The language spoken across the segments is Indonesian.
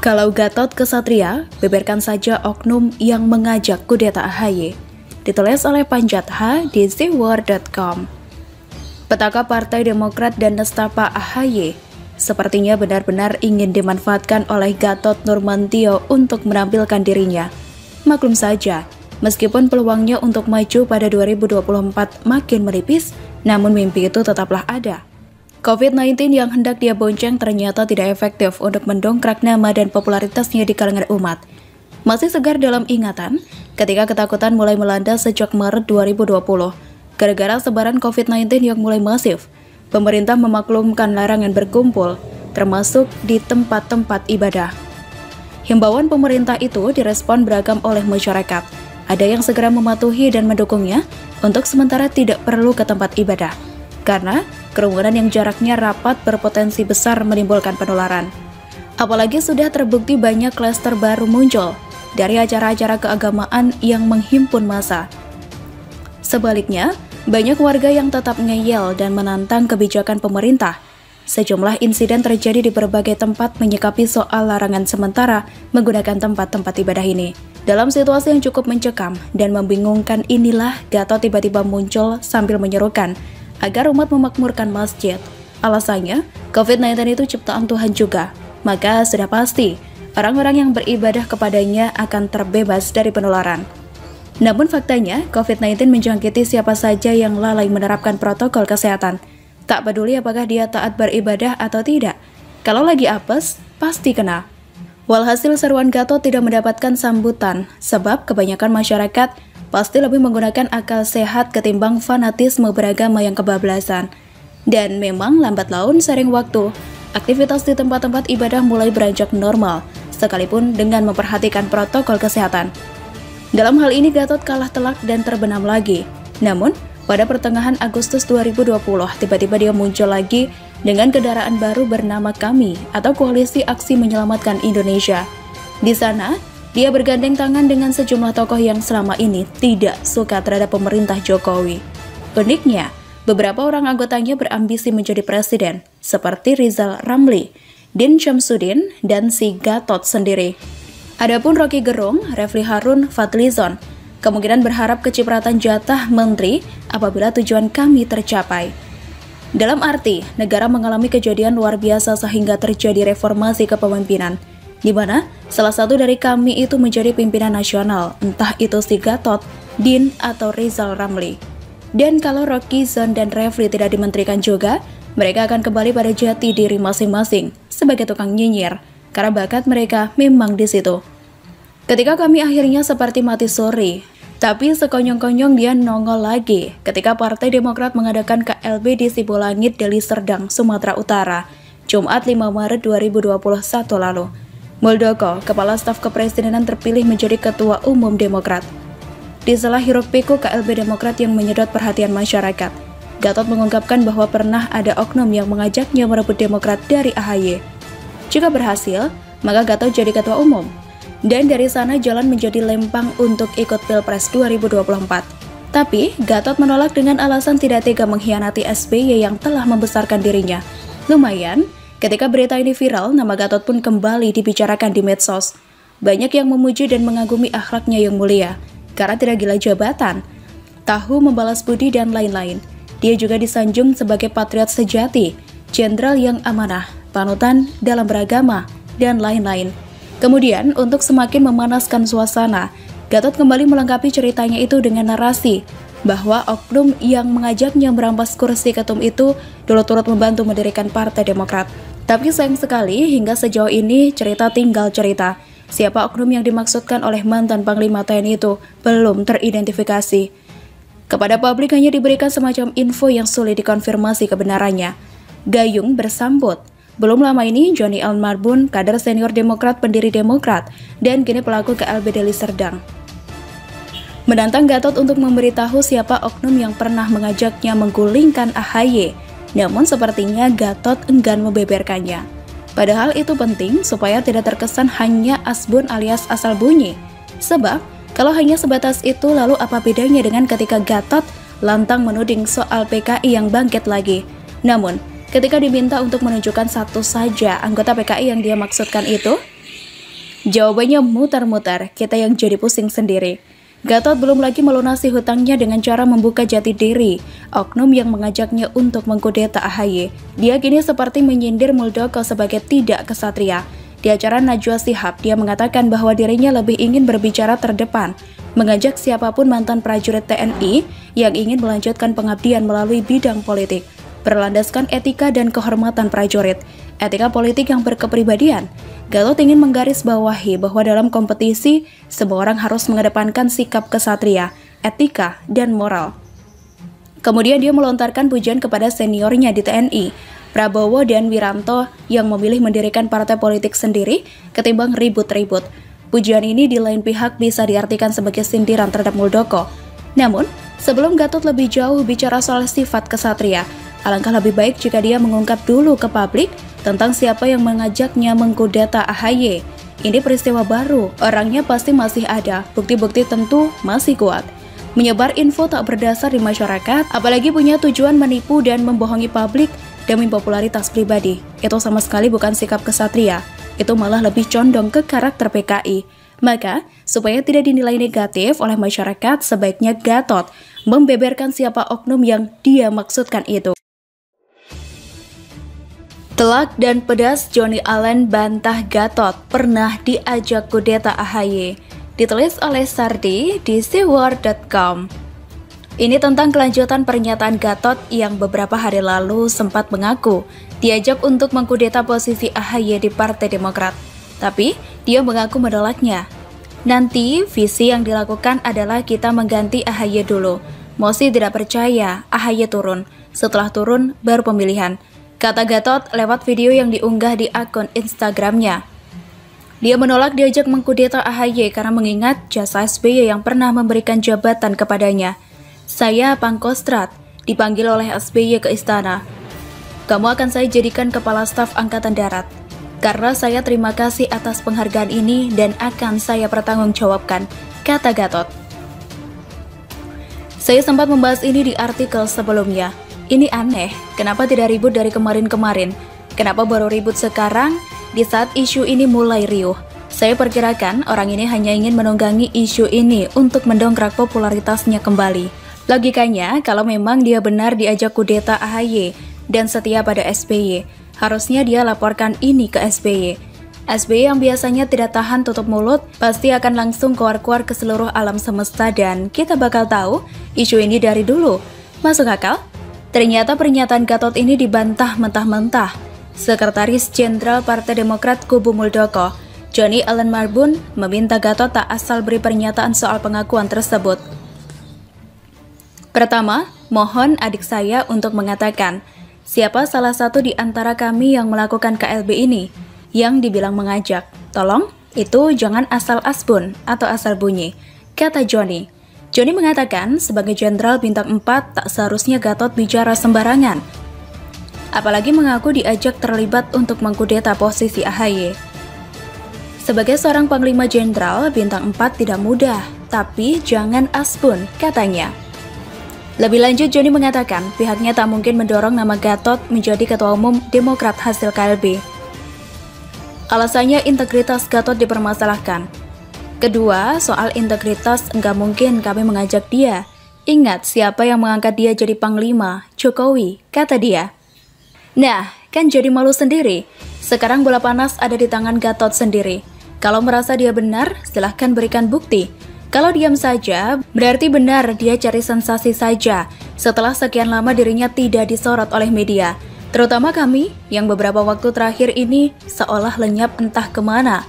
Kalau Gatot Kesatria, beberkan saja oknum yang mengajak kudeta AHY. Ditulis oleh Panjat H di zeewar.com. Petaka Partai Demokrat dan nestapa AHY sepertinya benar-benar ingin dimanfaatkan oleh Gatot Nurmantio untuk menampilkan dirinya. Maklum saja, meskipun peluangnya untuk maju pada 2024 makin menipis, namun mimpi itu tetaplah ada. COVID-19 yang hendak dia bonceng ternyata tidak efektif untuk mendongkrak nama dan popularitasnya di kalangan umat. Masih segar dalam ingatan ketika ketakutan mulai melanda sejak Maret 2020. Gara-gara sebaran COVID-19 yang mulai masif, pemerintah memaklumkan larangan berkumpul, termasuk di tempat-tempat ibadah. Himbauan pemerintah itu direspon beragam oleh masyarakat. Ada yang segera mematuhi dan mendukungnya untuk sementara tidak perlu ke tempat ibadah, karena kerumunan yang jaraknya rapat berpotensi besar menimbulkan penularan. Apalagi sudah terbukti banyak klaster baru muncul dari acara-acara keagamaan yang menghimpun massa. Sebaliknya, banyak warga yang tetap ngeyel dan menantang kebijakan pemerintah. Sejumlah insiden terjadi di berbagai tempat menyikapi soal larangan sementara menggunakan tempat-tempat ibadah ini. Dalam situasi yang cukup mencekam dan membingungkan inilah Gatot tiba-tiba muncul sambil menyerukan agar umat memakmurkan masjid. Alasannya, COVID-19 itu ciptaan Tuhan juga, maka sudah pasti orang-orang yang beribadah kepadanya akan terbebas dari penularan. Namun faktanya, COVID-19 menjangkiti siapa saja yang lalai menerapkan protokol kesehatan. Tak peduli apakah dia taat beribadah atau tidak. Kalau lagi apes, pasti kena. Walhasil seruan Gatot tidak mendapatkan sambutan, sebab kebanyakan masyarakat pasti lebih menggunakan akal sehat ketimbang fanatisme beragama yang kebablasan. Dan memang lambat laun sering waktu, aktivitas di tempat-tempat ibadah mulai beranjak normal, sekalipun dengan memperhatikan protokol kesehatan. Dalam hal ini Gatot kalah telak dan terbenam lagi. Namun, pada pertengahan Agustus 2020, tiba-tiba dia muncul lagi dengan kendaraan baru bernama Kami atau Koalisi Aksi Menyelamatkan Indonesia. Di sana, dia bergandeng tangan dengan sejumlah tokoh yang selama ini tidak suka terhadap pemerintah Jokowi. Uniknya, beberapa orang anggotanya berambisi menjadi presiden, seperti Rizal Ramli, Din Syamsuddin, dan si Gatot sendiri. Adapun Rocky Gerung, Refli Harun, Fadlizon, kemungkinan berharap kecipratan jatah menteri apabila tujuan Kami tercapai. Dalam arti, negara mengalami kejadian luar biasa sehingga terjadi reformasi kepemimpinan, di mana salah satu dari Kami itu menjadi pimpinan nasional, entah itu si Gatot, Din, atau Rizal Ramli. Dan kalau Rocky, Zon, dan Refli tidak dimenterikan juga, mereka akan kembali pada jati diri masing-masing sebagai tukang nyinyir, karena bakat mereka memang di situ. Ketika Kami akhirnya seperti mati suri, tapi sekonyong-konyong dia nongol lagi ketika Partai Demokrat mengadakan KLB di Sibolangit, Deli Serdang, Sumatera Utara, Jumat 5 Maret 2021 lalu. Muldoko, Kepala Staf Kepresidenan terpilih menjadi Ketua Umum Demokrat. Di sela hiruk-pikuk KLB Demokrat yang menyedot perhatian masyarakat, Gatot mengungkapkan bahwa pernah ada oknum yang mengajaknya merebut Demokrat dari AHY. Jika berhasil, maka Gatot jadi Ketua Umum. Dan dari sana jalan menjadi lempang untuk ikut Pilpres 2024. Tapi, Gatot menolak dengan alasan tidak tega mengkhianati SBY yang telah membesarkan dirinya. Lumayan, ketika berita ini viral, nama Gatot pun kembali dibicarakan di medsos. Banyak yang memuji dan mengagumi akhlaknya yang mulia, karena tidak gila jabatan, tahu membalas budi, dan lain-lain. Dia juga disanjung sebagai patriot sejati, jenderal yang amanah, panutan dalam beragama, dan lain-lain. Kemudian, untuk semakin memanaskan suasana, Gatot kembali melengkapi ceritanya itu dengan narasi bahwa oknum yang mengajaknya merampas kursi ketum itu dulu turut membantu mendirikan Partai Demokrat. Tapi sayang sekali, hingga sejauh ini cerita tinggal cerita. Siapa oknum yang dimaksudkan oleh mantan Panglima TNI itu belum teridentifikasi. Kepada publik hanya diberikan semacam info yang sulit dikonfirmasi kebenarannya. Gayung bersambut. Belum lama ini, Joni L. Marbun, kader senior Demokrat, pendiri Demokrat, dan kini pelaku KLB Deli Serdang, menantang Gatot untuk memberitahu siapa oknum yang pernah mengajaknya menggulingkan AHY. Namun sepertinya Gatot enggan membeberkannya. Padahal itu penting supaya tidak terkesan hanya asbun alias asal bunyi. Sebab, kalau hanya sebatas itu, lalu apa bedanya dengan ketika Gatot lantang menuding soal PKI yang bangkit lagi. Namun, ketika diminta untuk menunjukkan satu saja anggota PKI yang dia maksudkan itu, Jawabannya mutar-mutar, kita yang jadi pusing sendiri. Gatot belum lagi melunasi hutangnya dengan cara membuka jati diri oknum yang mengajaknya untuk mengkudeta AHY. Dia kini seperti menyindir Muldoko sebagai tidak kesatria. Di acara Najwa Shihab, dia mengatakan bahwa dirinya lebih ingin berbicara terdepan, mengajak siapapun mantan prajurit TNI yang ingin melanjutkan pengabdian melalui bidang politik, berlandaskan etika dan kehormatan prajurit, etika politik yang berkepribadian. Gatot ingin menggarisbawahi bahwa dalam kompetisi, semua orang harus mengedepankan sikap kesatria, etika, dan moral. Kemudian dia melontarkan pujian kepada seniornya di TNI, Prabowo dan Wiranto, yang memilih mendirikan partai politik sendiri ketimbang ribut-ribut. Pujian ini di lain pihak bisa diartikan sebagai sindiran terhadap Muldoko. Namun, sebelum Gatot lebih jauh bicara soal sifat kesatria, alangkah lebih baik jika dia mengungkap dulu ke publik tentang siapa yang mengajaknya mengkudeta AHY. Ini peristiwa baru, orangnya pasti masih ada, bukti-bukti tentu masih kuat. Menyebar info tak berdasar di masyarakat, apalagi punya tujuan menipu dan membohongi publik demi popularitas pribadi. Itu sama sekali bukan sikap kesatria, itu malah lebih condong ke karakter PKI. Maka, supaya tidak dinilai negatif oleh masyarakat, sebaiknya Gatot membeberkan siapa oknum yang dia maksudkan itu. Telak dan pedas, Johnny Allen bantah Gatot pernah diajak kudeta AHY. Ditulis oleh Sardi di SeaWorld.com. Ini tentang kelanjutan pernyataan Gatot yang beberapa hari lalu sempat mengaku diajak untuk mengkudeta posisi AHY di Partai Demokrat. Tapi, dia mengaku menolaknya. Nanti, visi yang dilakukan adalah kita mengganti AHY dulu. Mosi tidak percaya, AHY turun. Setelah turun, baru pemilihan, kata Gatot lewat video yang diunggah di akun Instagramnya. Dia menolak diajak mengkudeta AHY karena mengingat jasa SBY yang pernah memberikan jabatan kepadanya. Saya Pangkostrat, dipanggil oleh SBY ke istana. Kamu akan saya jadikan kepala staf Angkatan Darat. Karena saya terima kasih atas penghargaan ini dan akan saya pertanggungjawabkan, kata Gatot. Saya sempat membahas ini di artikel sebelumnya. Ini aneh, kenapa tidak ribut dari kemarin-kemarin? Kenapa baru ribut sekarang, di saat isu ini mulai riuh? Saya perkirakan orang ini hanya ingin menunggangi isu ini untuk mendongkrak popularitasnya kembali. Logikanya, kalau memang dia benar diajak kudeta AHY dan setia pada SBY, harusnya dia laporkan ini ke SBY. SBY yang biasanya tidak tahan tutup mulut, pasti akan langsung keluar-keluar ke seluruh alam semesta dan kita bakal tahu isu ini dari dulu. Masuk akal? Ternyata pernyataan Gatot ini dibantah mentah-mentah. Sekretaris Jenderal Partai Demokrat kubu Muldoko, Johnny Allen Marbun, meminta Gatot tak asal beri pernyataan soal pengakuan tersebut. Pertama, mohon adik saya untuk mengatakan, siapa salah satu di antara kami yang melakukan KLB ini, yang dibilang mengajak. Tolong, itu jangan asal asbun atau asal bunyi, kata Johnny. Johnny mengatakan, sebagai jenderal bintang 4, tak seharusnya Gatot bicara sembarangan. Apalagi mengaku diajak terlibat untuk mengkudeta posisi AHY. Sebagai seorang panglima jenderal, bintang 4 tidak mudah, tapi jangan asbun, katanya. Lebih lanjut, Johnny mengatakan, pihaknya tak mungkin mendorong nama Gatot menjadi ketua umum Demokrat hasil KLB. Alasannya integritas Gatot dipermasalahkan. Kedua, soal integritas enggak mungkin kami mengajak dia. Ingat siapa yang mengangkat dia jadi panglima, Jokowi, kata dia. Nah, kan jadi malu sendiri. Sekarang bola panas ada di tangan Gatot sendiri. Kalau merasa dia benar, silahkan berikan bukti. Kalau diam saja, berarti benar dia cari sensasi saja. Setelah sekian lama dirinya tidak disorot oleh media. Terutama kami, yang beberapa waktu terakhir ini seolah lenyap entah kemana.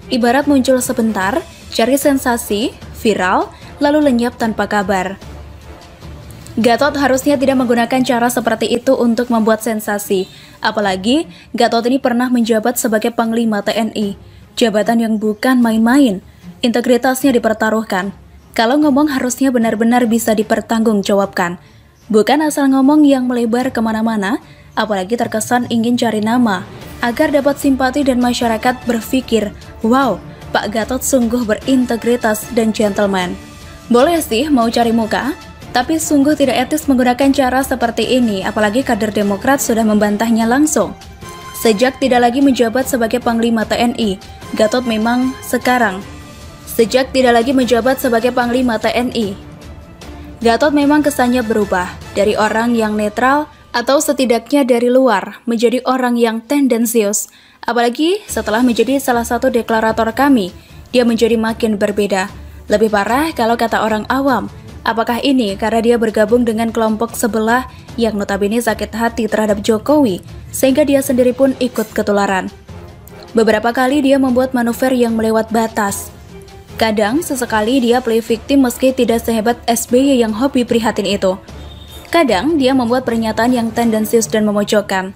Ibarat muncul sebentar, cari sensasi, viral, lalu lenyap tanpa kabar. Gatot harusnya tidak menggunakan cara seperti itu untuk membuat sensasi. Apalagi, Gatot ini pernah menjabat sebagai Panglima TNI. Jabatan yang bukan main-main. Integritasnya dipertaruhkan. Kalau ngomong harusnya benar-benar bisa dipertanggungjawabkan. Bukan asal ngomong yang melebar kemana-mana, apalagi terkesan ingin cari nama, agar dapat simpati dan masyarakat berpikir, wow, Pak Gatot sungguh berintegritas dan gentleman. Boleh sih mau cari muka, tapi sungguh tidak etis menggunakan cara seperti ini, apalagi kader Demokrat sudah membantahnya langsung. Sejak tidak lagi menjabat sebagai Panglima TNI, Gatot memang Gatot memang kesannya berubah dari orang yang netral atau setidaknya dari luar menjadi orang yang tendensius. Apalagi setelah menjadi salah satu deklarator kami, dia menjadi makin berbeda. Lebih parah kalau kata orang awam. Apakah ini karena dia bergabung dengan kelompok sebelah yang notabene sakit hati terhadap Jokowi, sehingga dia sendiri pun ikut ketularan? Beberapa kali dia membuat manuver yang melewat batas. Kadang sesekali dia play victim meski tidak sehebat SBY yang hobi prihatin itu. Kadang dia membuat pernyataan yang tendensius dan memojokkan.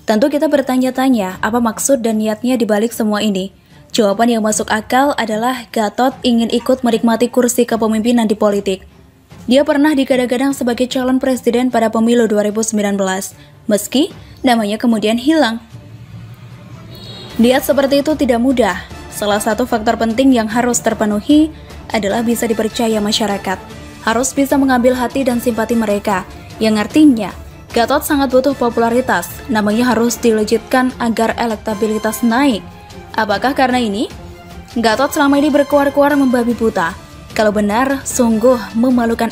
Tentu kita bertanya-tanya apa maksud dan niatnya dibalik semua ini. Jawaban yang masuk akal adalah Gatot ingin ikut menikmati kursi kepemimpinan di politik. Dia pernah digadang-gadang sebagai calon presiden pada pemilu 2019, meski namanya kemudian hilang. Niat seperti itu tidak mudah. Salah satu faktor penting yang harus terpenuhi adalah bisa dipercaya masyarakat. Harus bisa mengambil hati dan simpati mereka, yang artinya Gatot sangat butuh popularitas, namanya harus dilejitkan agar elektabilitas naik. Apakah karena ini? Gatot selama ini berkuar-kuar membabi buta. Kalau benar, sungguh memalukan.